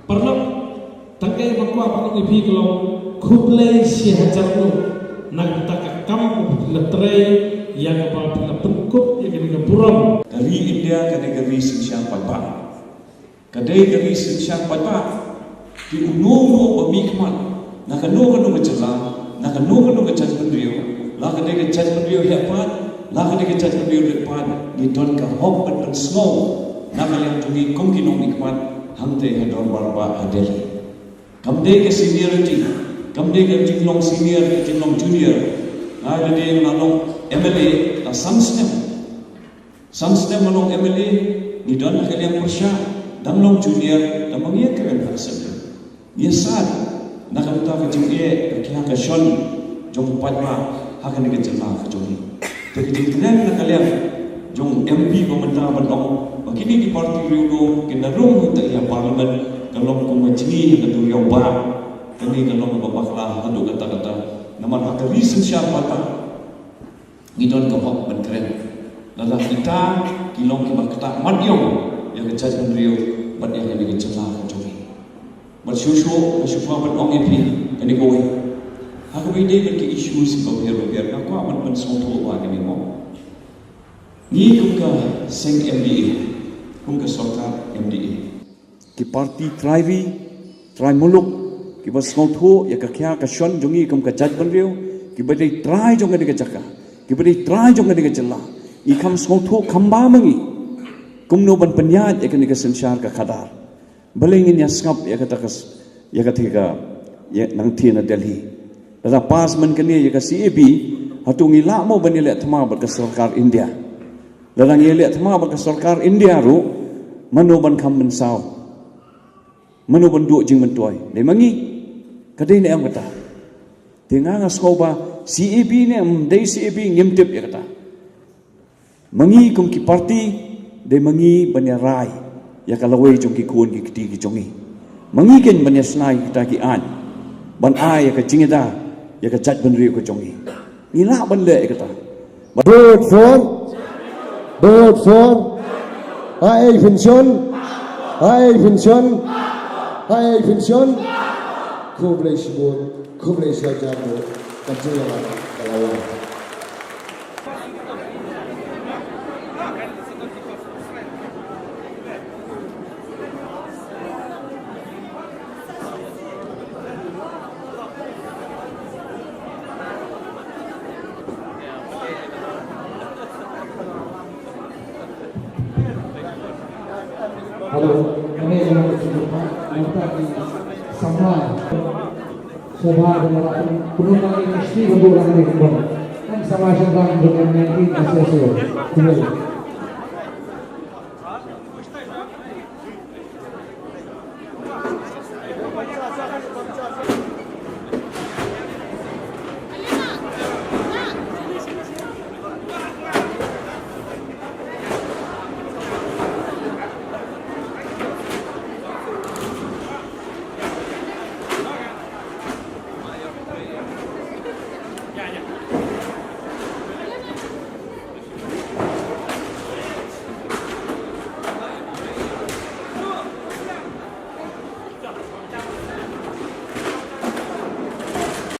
Perlu tangkai makwa perlu ipi kalau kublai si hajar lu nak tak kam letrai yang apa pengkup yang kena puram dari India kena dari siang pada kadai dari siang pada di uno bermikmat nak kanu berjalan nak kanu berjalan berdiri lah kadai berjalan berdiri hebat lah kadai berjalan berdiri depan di ton ka hop dan snow nak kalian tungi kongkinong mikmat hamte hador barba hadeli kamde ke seniority kamde ke jinglong senior ke jinglong junior ada dia nalong MLA la samstem nalong MLA ni don kalian persya dan long junior dan mengia keren hasil dia sad nak kata ke jingie ke ka shon jong padma hakan ke jema ke jong jadi keren nak kalian jong MP pemerintah bandong begini di parti Riudo kena rum untuk ia parlimen kalau kumajini ke Riau Ba kini kalau babaklah hadu kata-kata nama hak reason syarpata ngidon ke hok benkeren lalah kita kilong kita madyong yang kejajan Riau bat yang lebih celah kecuri bersyushu bandong MP kini kowe aku ide ke isu si biar aku amat mensonto wa kini mo ni kumka seng MDA kumka sorkar MDA ki parti try muluk ki bas ngotho ya ka kya ka shon jongi kumka jaj banriu ki badai try jonga de jaka ki badai try jonga de jalla I kam ngotho khamba mangi kumno ban panyat ya ka sensyar ka khadar balingin ya skap ya ka takas ya ka thika ya nang thina Delhi da pas man kani ya ka CAB hatungi la mo banile thma ba ka sarkar India Dalang ia thma ba ka sarkar India ru manoban kham men saw manoban du jing men toy le mangi kadai ne am kata tinga nga skoba CAB ne am dei CAB ngim tip ya kata mangi kum ki parti de mangi banya rai ya kalawai jong ki kun ki kiti ki jongi mangi ken banya snai kita ki an ban ai ya ka jingida ya ka jat ban ri ko jongi ni la ban le kata vote for Hai Finson Kublai Sibut Kublai Sajabu Kajian Kalawan Halo, ini yang kita di Sambal, Sobha dengan penumpang industri untuk orang ini, dan sama sedang dengan 19 asesor.